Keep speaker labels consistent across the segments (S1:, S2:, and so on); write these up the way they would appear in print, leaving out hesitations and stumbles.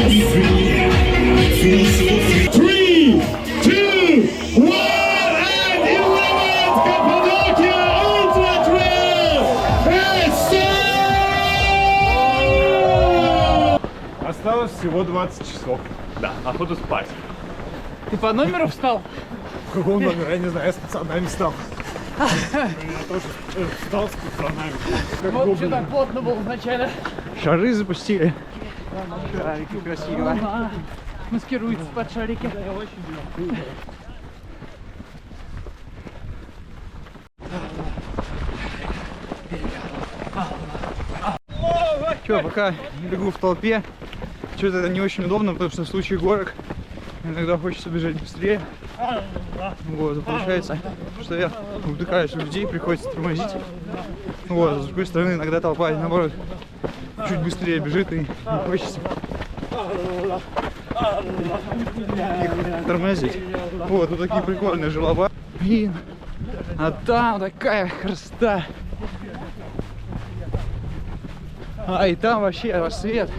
S1: 3, 2, 1, and 11th Cappadocia Ultra Trail is set!
S2: Осталось всего 20 часов. Да, охоту спать.
S3: Ты по номеру встал?
S2: Какого номера? Я не знаю, я специально не встал. Я тоже встал специально.
S3: Вот что так плотно было вначале.
S2: Шары запустили. Шарики красиво.
S3: Ага. Маскируется под шарики.
S4: Че, пока бегу в толпе, что-то это не очень удобно, потому что в случае горок иногда хочется бежать быстрее. Вот, получается, что я вдыхаюсь в людей, приходится тормозить. Вот, с другой стороны, иногда толпа, наоборот, чуть быстрее бежит и не хочется их тормозить. Вот, тут такие прикольные желоба. Блин, а там такая красота. А и там вообще рассвет.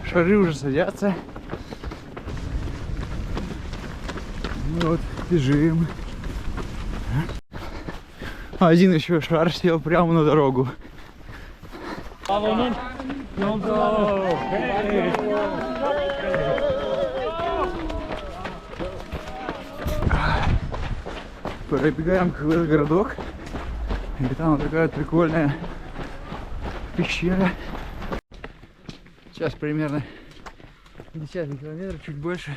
S4: Шары уже садятся. Вот, бежим. Один еще шар сел прямо на дорогу. Пробегаем какой-то городок. И там вот такая прикольная пещера. Сейчас примерно 50 километров, чуть больше.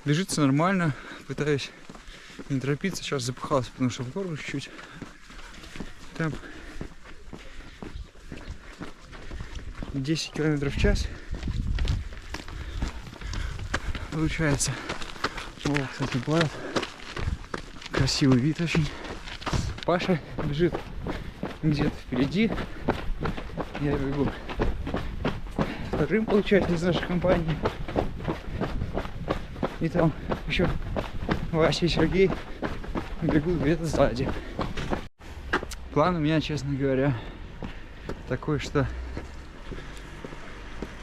S4: Бежится нормально, пытаюсь не торопиться. Сейчас запыхался, потому что в гору чуть-чуть. Там 10 километров в час. Получается. О, кстати, город. Красивый вид очень. Паша бежит где-то впереди. Я бегу вторым, получается, из нашей компании. И там еще Вася и Сергей бегут где-то сзади. План у меня, честно говоря, такой, что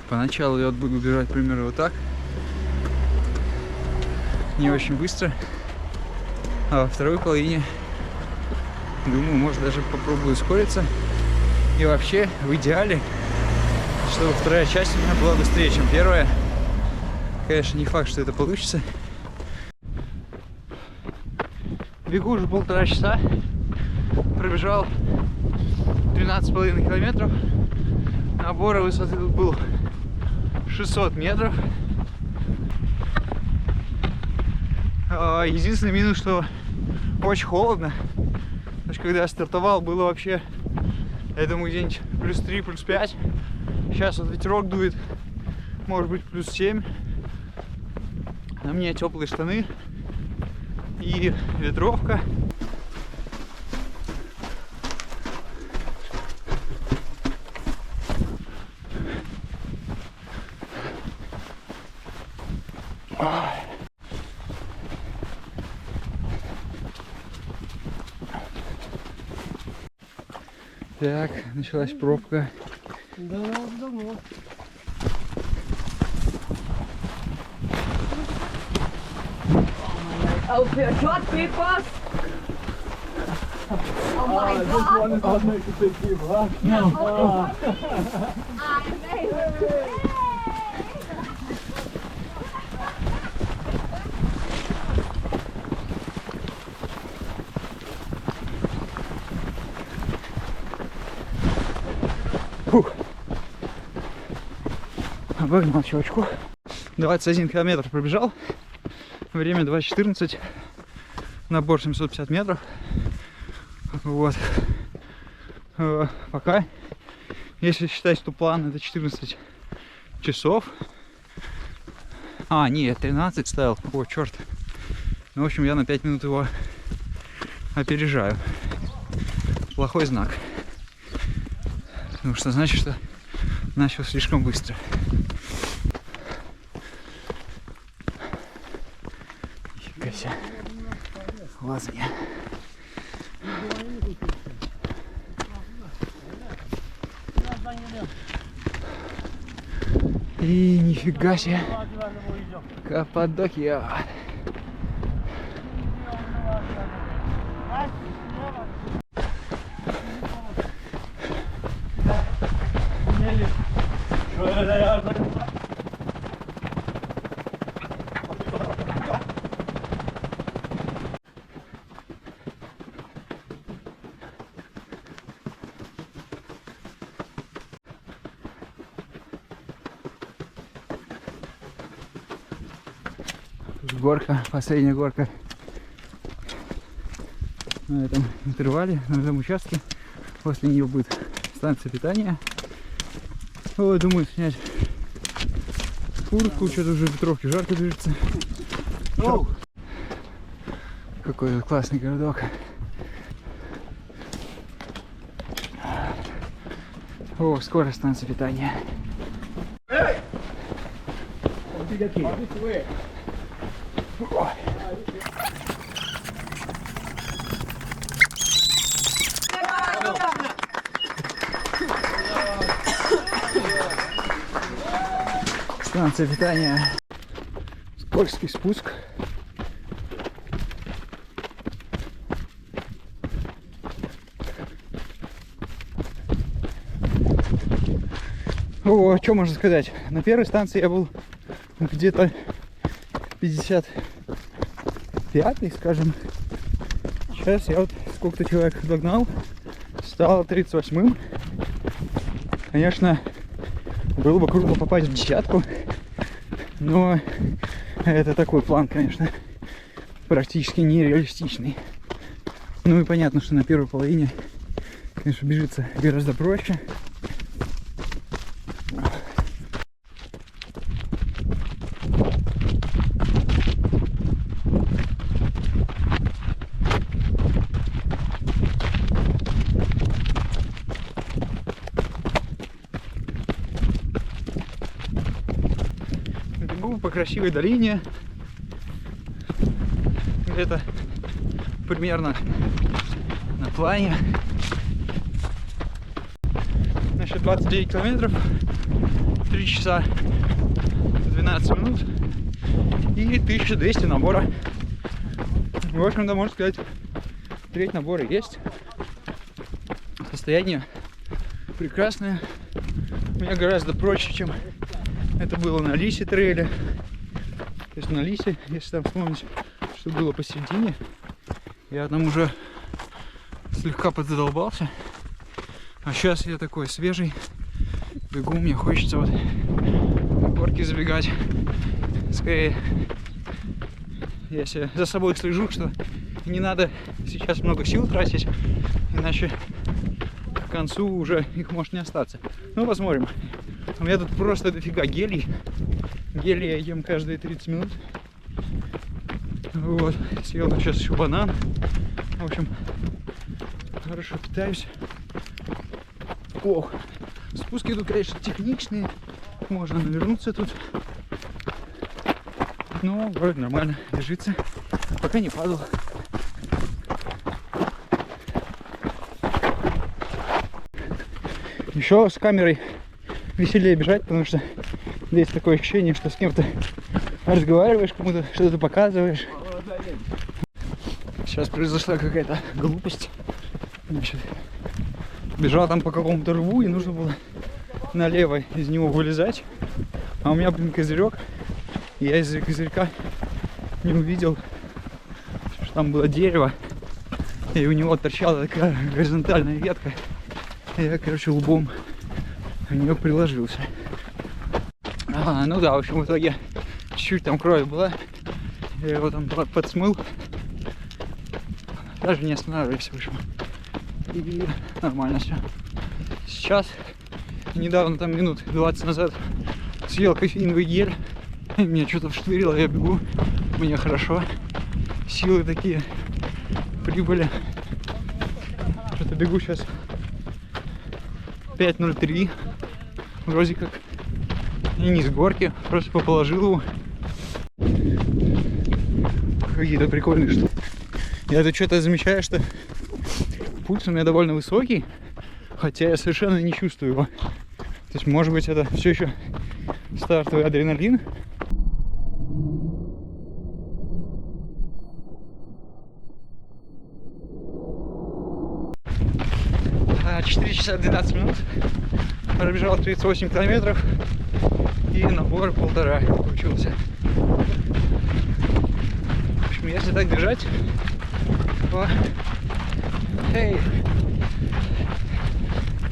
S4: поначалу я вот буду бежать примерно вот так. Не очень быстро. А во второй половине, думаю, может даже попробую ускориться. И вообще, в идеале, чтобы вторая часть у меня была быстрее, чем первая. Конечно, не факт, что это получится. Бегу уже 1,5 часа. Пробежал 13,5 километров. Набор высоты тут был 600 метров. Единственный минус, что очень холодно. Потому что когда я стартовал, было вообще, я думаю, где-нибудь +3, +5. Сейчас вот ветерок дует, может быть +7. На мне теплые штаны и ветровка. Так, началась пробка.
S3: Да, давно. Oh, short papers. Oh my God.
S2: This one is not make a big deal, huh?
S3: No.
S4: Фух. Обогнал чувачку. 21 километр пробежал. Время 2:14. Набор 750 метров. Вот. Пока, если считать, что план это 14 часов. А, нет, 13 ставил. О, черт. Ну, в общем, я на 5 минут его опережаю. Плохой знак. Потому что значит, что начал слишком быстро. Нифига себе. Лазанье. И нифига себе. Каппадокия. Горка, последняя горка на этом интервале, на этом участке. После нее будет станция питания. Ой, думаю снять куртку, что-то уже в ветровке жарко движется. Какой классный городок. О, скоро станция питания. Станция питания. Скользкий спуск. О, что можно сказать? На первой станции я был где-то 55-й, скажем. Сейчас я вот сколько-то человек догнал. Стал 38-м. Конечно, было бы круто попасть в десятку. Но это такой план, конечно, практически нереалистичный. Ну и понятно, что на первой половине, конечно, бежится гораздо проще. Бегу по красивой долине, где-то примерно на плане. Значит, 29 километров, 3 часа 12 минут и 1200 набора. В общем-то, можно сказать, треть набора есть. Состояние прекрасное. У меня гораздо проще, чем это было на Лисе трейле. То есть на Лисе, если там вспомнить, что было посередине, я там уже слегка подзадолбался. А сейчас я такой свежий, бегу, мне хочется вот на горки забегать. Скорее, я за собой слежу, что не надо сейчас много сил тратить, иначе к концу уже их может не остаться. Ну, посмотрим. У меня тут просто дофига гелий. Гелий я ем каждые 30 минут. Вот, съел сейчас еще банан. В общем, хорошо питаюсь. Ох, спуски тут, конечно, техничные. Можно навернуться тут. Но вроде нормально держится. Пока не падал. Еще с камерой веселее бежать, потому что здесь такое ощущение, что с кем-то разговариваешь, кому-то что-то показываешь. Сейчас произошла какая-то глупость. Значит, бежал там по какому-то рву, и нужно было налево из него вылезать. А у меня, блин, козырек. И я из-за козырька не увидел, что там было дерево. И у него торчала такая горизонтальная ветка. И я, короче, лбом в нее приложился. Ну да, в общем, в итоге чуть-чуть там крови была. Я его там подсмыл. Даже не останавливаясь, в общем. И нормально все. Сейчас, недавно, там минут 20 назад, съел кофеиновый гель. Меня что-то вштырило, я бегу. Мне хорошо. Силы такие прибыли. Что-то бегу сейчас 5:03. Вроде как. И не с горки, просто положил его. какие-то прикольные штуки. Я тут что-то замечаю, что пульс у меня довольно высокий, хотя я совершенно не чувствую его. То есть, может быть, это все еще стартовый адреналин. А 4 часа 12 минут. Пробежал 38 километров. И набор 1,5 получился. В общем, если так бежать, то,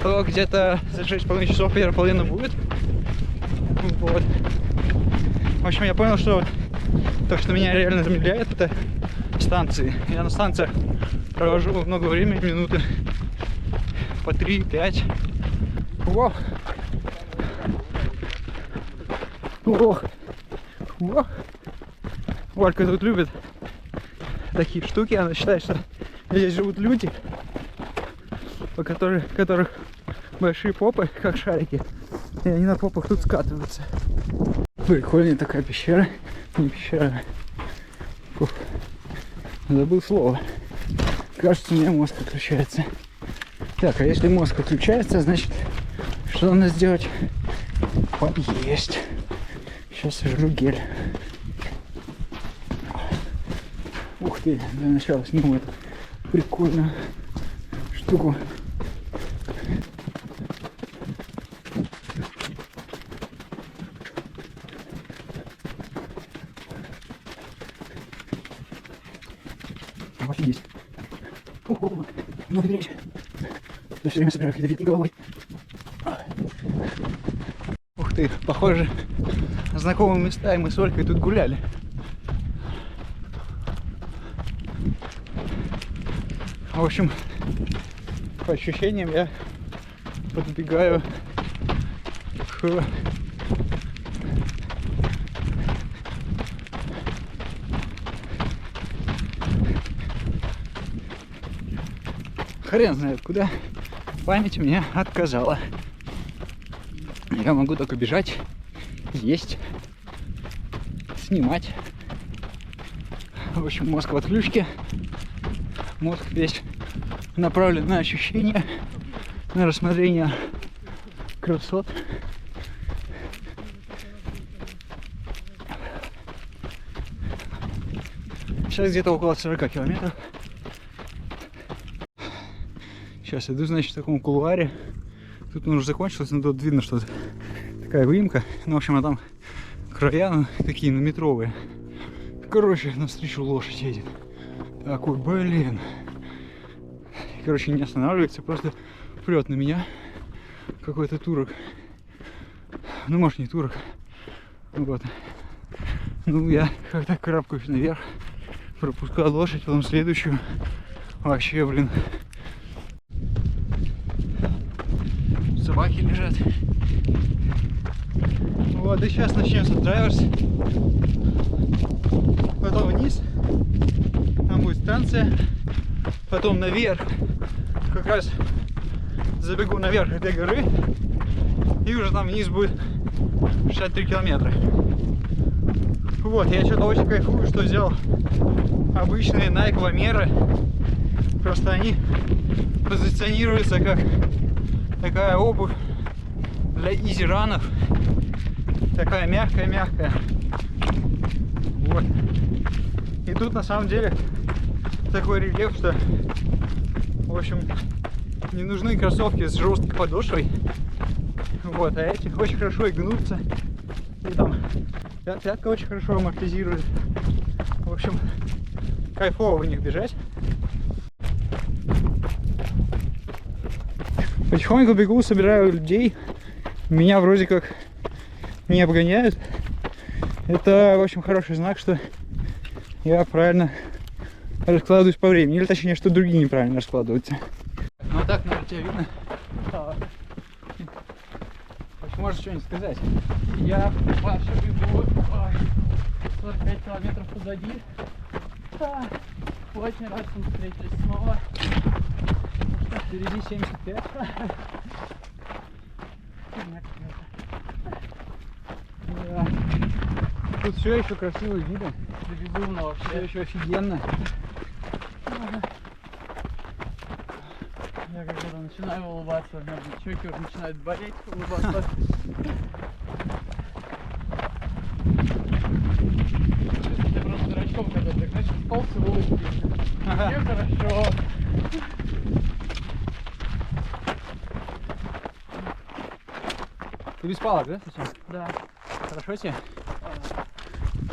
S4: то где-то за 6,5 часов первая половина будет. Вот. В общем, я понял, что то, что меня реально замедляет, это станции. Я на станциях провожу много времени, минуты по 3-5. О! О! О! Валька тут любит такие штуки. Она считает, что здесь живут люди, у которых большие попы, как шарики. И они на попах тут скатываются. Прикольная такая пещера. Не пещера. Фух. Забыл слово. Кажется, у меня мозг отключается. Так, а если мозг отключается, значит, что надо сделать? Поесть. Сейчас сожру гель. Ух ты, для начала сниму эту прикольную штуку. Офигеть. Ого, надо беречь. Я все время собираю какие-то витки головой. Ух ты, похоже, знакомые места, и мы с Олькой тут гуляли. В общем, по ощущениям я подбегаю к хрен знает куда. Память мне отказала. Я могу только бежать, есть, снимать. В общем, мозг в отключке. Мозг весь направлен на ощущения, на рассмотрение красот. Сейчас где-то около 40 километров. Сейчас иду, значит, в таком кулуаре. Тут уже закончилось, но тут видно, что такая выемка. Ну, в общем, а там края, ну, такие, ну, метровые. Короче, навстречу лошадь едет. Такой, блин. Короче, не останавливается, просто прет на меня. Какой-то турок. Ну, может, не турок. Вот. Ну, я как-то карабкаюсь наверх. Пропускаю лошадь, потом следующую. Вообще, блин. Собаки лежат. Вот, и сейчас начнется драйверс. Потом вниз. Там будет станция. Потом наверх. Как раз забегу наверх этой горы. И уже там вниз будет 63 километра. Вот, я что-то очень кайфую, что взял обычные Nike-меры. Просто они позиционируются как такая обувь для изи-ранов. Такая мягкая-мягкая. Вот. И тут на самом деле такой рельеф, что, в общем, не нужны кроссовки с жесткой подошвой. Вот, а эти очень хорошо и гнутся. И там пятка очень хорошо амортизирует. В общем, кайфово в них бежать. Потихоньку бегу, собираю людей. Меня вроде как не обгоняют. Это, в общем, хороший знак, что я правильно раскладываюсь по времени. Или точнее, что другие неправильно раскладываются. Ну а так, наверное, тебя видно. Можешь что-нибудь сказать?
S3: Я Паша бегу 45 километров позади. Очень рад, что мы встретились снова.
S4: Впереди 75.
S3: Да.
S4: Тут все еще красивые виды.
S3: безумно
S4: Все
S3: вообще.
S4: еще офигенно.
S3: Я когда начинаю улыбаться, у меня щеки уже начинают болеть, улыбаться. Я просто дурачком, когда так, знаешь, полз и улыбки. Мне хорошо.
S4: Ты без палок, да, сейчас?
S3: Да.
S4: Хорошо тебе?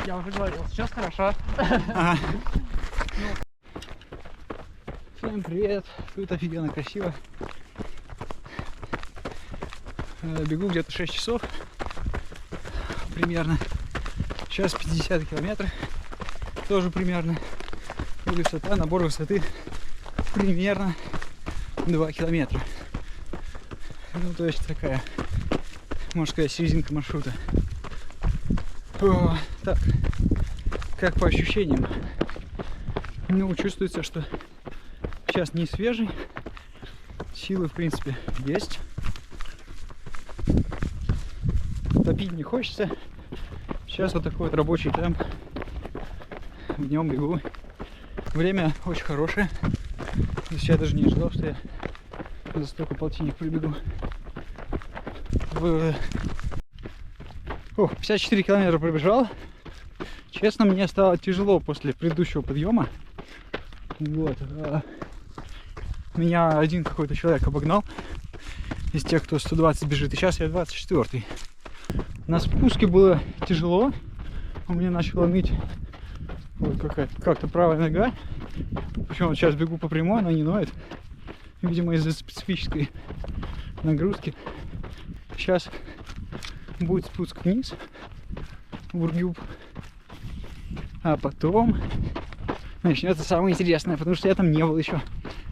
S3: Я уже говорил, сейчас хорошо.
S4: Ага. Всем привет. Тут офигенно красиво. Бегу где-то 6 часов примерно. Сейчас 50 километров. Тоже примерно. И высота, набор высоты примерно 2 километра. Ну, то есть такая, можно сказать, серединка маршрута. О, так, как по ощущениям? Ну, чувствуется, что сейчас не свежий. Силы, в принципе, есть. Топить не хочется. Сейчас вот такой вот рабочий темп. В нем бегу. Время очень хорошее. То есть я даже не ожидал, что я за столько полтинник прибегу. 54 километра пробежал. Честно, мне стало тяжело после предыдущего подъема. Вот. Меня один какой-то человек обогнал из тех, кто 120 бежит. И сейчас я 24-й. На спуске было тяжело. У меня начала ныть вот как-то правая нога. Причем вот сейчас бегу по прямой, она не ноет. Видимо, из-за специфической нагрузки. Сейчас будет спуск вниз в Ургюп. А потом начнется самое интересное, потому что я там не был еще.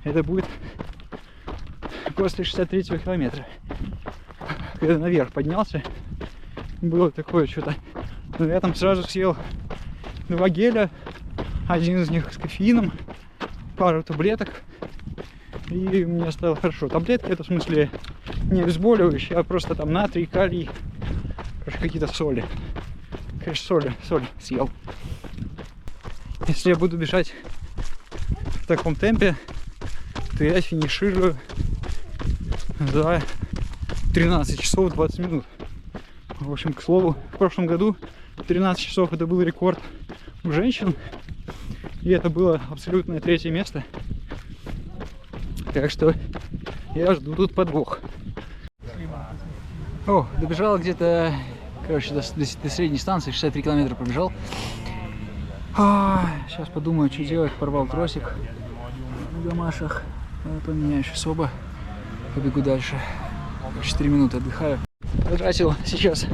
S4: Это будет после 63-го километра. Когда наверх поднялся, было такое что-то. Но я там сразу съел 2 геля, один из них с кофеином, пару таблеток, и мне стало хорошо. Таблетки — это в смысле не обезболивающие, а просто там натрий, калий, короче, какие-то соли. Конечно, соль съел. Если я буду бежать в таком темпе, то я финиширую за 13 часов 20 минут. В общем, к слову, в прошлом году 13 часов это был рекорд у женщин. И это было абсолютное 3-е место. Так что я жду тут подвох. О, добежал где-то, короче, до средней станции, 63 километра пробежал. Сейчас подумаю, что делать. Порвал тросик на гамашах. Поменяешь особо. Побегу дальше. 4 минуты отдыхаю. Потратил сейчас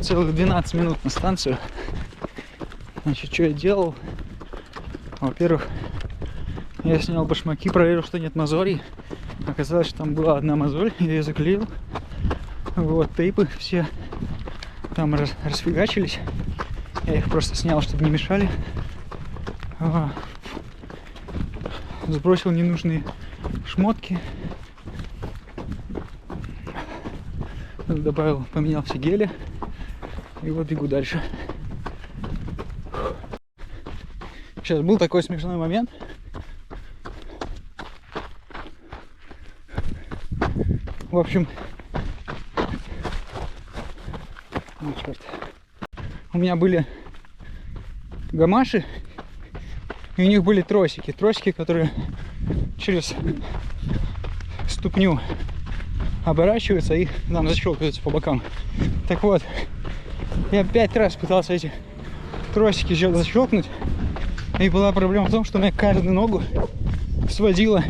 S4: целых 12 минут на станцию. Значит, что я делал? Во-первых, я снял башмаки, проверил, что нет мозолей. Оказалось, что там была одна мозоль, я ее заклеил. Вот, тейпы все там расфигачились. Я их просто снял, чтобы не мешали. Сбросил ненужные шмотки. Добавил, поменял все гели. И вот бегу дальше. Сейчас был такой смешной момент. В общем, черт. У меня были гамаши, и у них были тросики. Тросики, которые через ступню оборачиваются и нам защелкиваются по бокам. Так вот, я 5 раз пытался эти тросики защелкнуть. И была проблема в том, что у меня каждую ногу сводила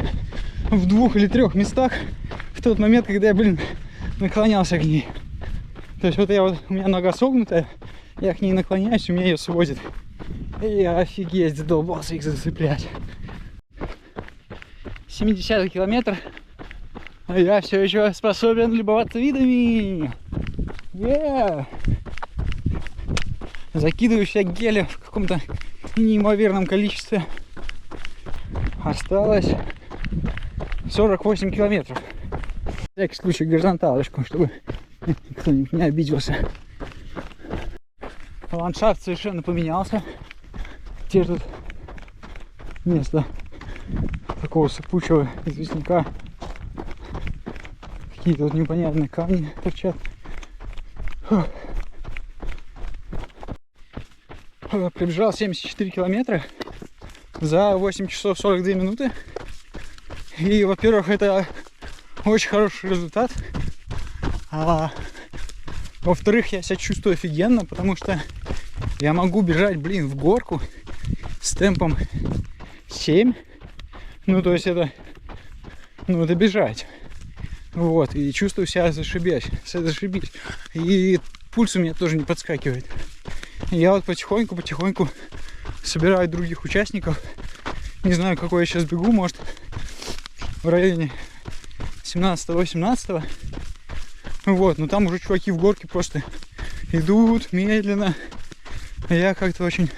S4: в 2 или 3 местах в тот момент, когда я, наклонялся к ней. То есть вот у меня нога согнутая, я к ней наклоняюсь, у меня ее сводит. И я офигеть задолбался их зацеплять. 70-й километр, а я все еще способен любоваться видами. Закидываю себя геля в каком-то неимоверном количестве. Осталось 48 километров. На всякий случай горизонталочку, чтобы кто-нибудь не обиделся. Ландшафт совершенно поменялся. теперь тут вместо такого сыпучего известняка какие-то вот непонятные камни торчат. Фух. Пробежал 74 километра за 8 часов 42 минуты. И, во-первых, это очень хороший результат. А во-вторых, я себя чувствую офигенно, потому что я могу бежать, блин, в горку с темпом 7. Ну, то есть это, ну, это бежать. Вот, и чувствую себя зашибись. И пульс у меня тоже не подскакивает. И я вот потихоньку собираю других участников. Не знаю, какой я сейчас бегу, может, в районе 17-18. Вот, но там уже чуваки в горке просто идут медленно. А я как-то очень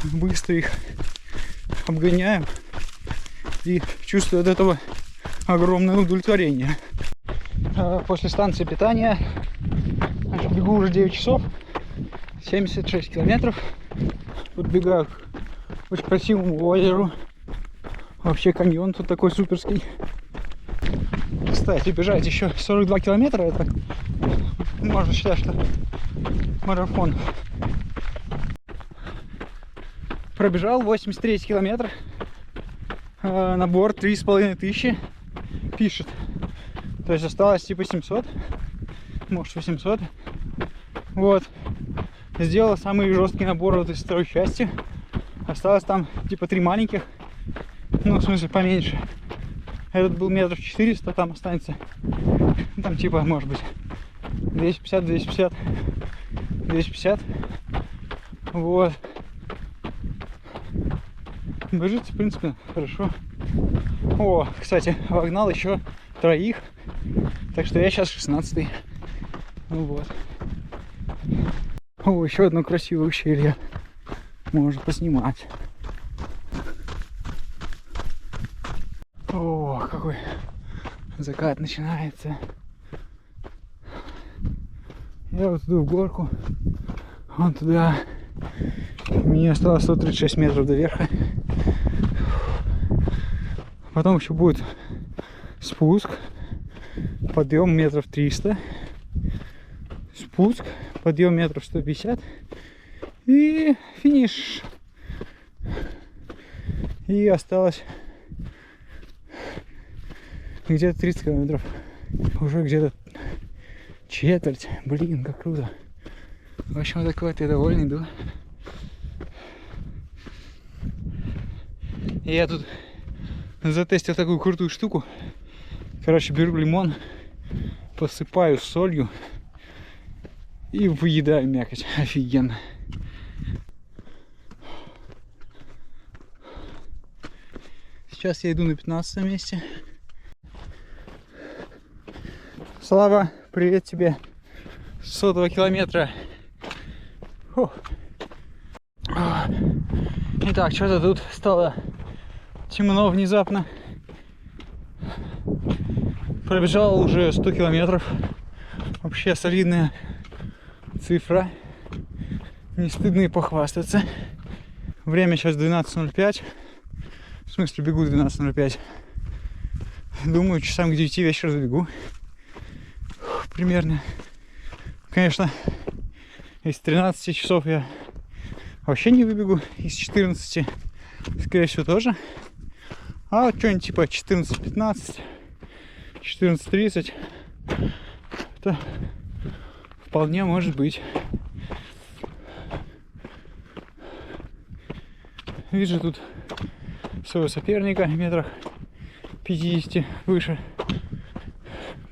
S4: быстро их обгоняю. И чувствую от этого огромное удовлетворение. После станции питания бегу уже 9 часов, 76 километров. Подбегаю к очень красивому озеру. Вообще каньон тут такой суперский. Кстати, бежать еще 42 километра, это можно считать, что марафон. Пробежал 83 километра. Набор 3500 пишет. То есть осталось типа 700, может 800. Вот. Сделал самый жесткий набор вот из второй части. Осталось там типа 3 маленьких. Ну, в смысле, поменьше. Этот был 400 метров, там останется. Там типа, может быть, 250. Вот. Бежится, в принципе, хорошо. О, кстати, вогнал еще 3. Так что я сейчас 16-й. Ну вот. О, еще одно красивое ущелье. Можно поснимать. О, какой закат начинается. Я вот иду в горку. Вон туда. Мне осталось 136 метров до верха. Потом еще будет спуск. Подъем метров 300. Спуск. Подъем метров 150. И финиш. И осталось где-то 30 километров. Уже где-то четверть. Блин, как круто. В общем, вот такой вот я довольный иду. И я тут затестил такую крутую штуку. Короче, беру лимон, посыпаю солью и выедаю мякоть. Офигенно. Сейчас я иду на 15 месте. Слава, привет тебе. 100 километра. Фух. Итак, что-то тут стало темно внезапно. Пробежал уже 100 километров. Вообще солидная цифра. Не стыдно и похвастаться. Время сейчас 12:05. В смысле, бегу 12:05. Думаю, часам к 9 вечера забегу. Примерно. Конечно, из 13 часов я вообще не выбегу. Из 14, скорее всего, тоже. А вот что-нибудь типа 14:15, 14:30. Это вполне может быть. Вижу тут своего соперника метрах 50 выше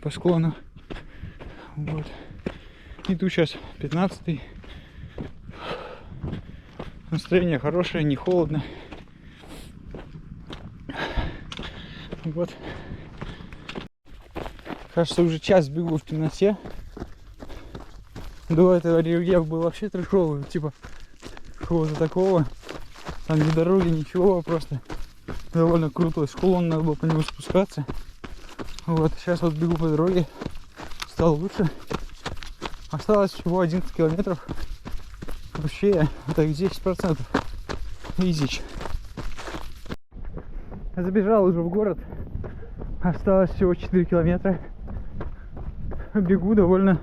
S4: по склону. Вот. Иду сейчас 15-й. Настроение хорошее, не холодно. Вот. Кажется, уже час бегу в темноте. До этого рельеф был вообще трешовый, типа какого-то такого. Там ни дороги, ничего, просто довольно крутой склон, надо было по нему спускаться. Вот, сейчас вот бегу по дороге, стало лучше. Осталось всего 11 километров. Вообще, это 10%. Изич. Забежал уже в город. Осталось всего 4 километра. Бегу довольно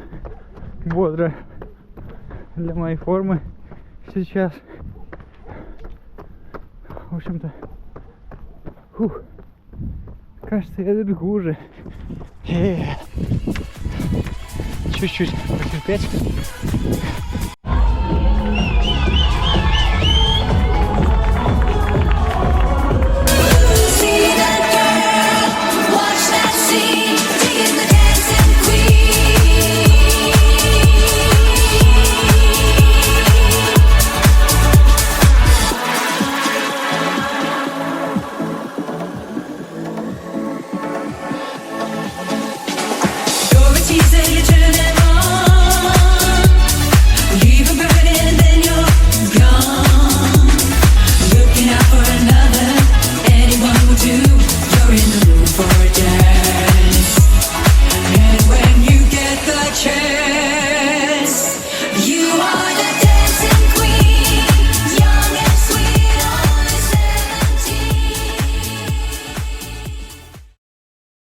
S4: бодро для моей формы сейчас. В общем-то, кажется, я добегу уже. Чуть-чуть потерпеть.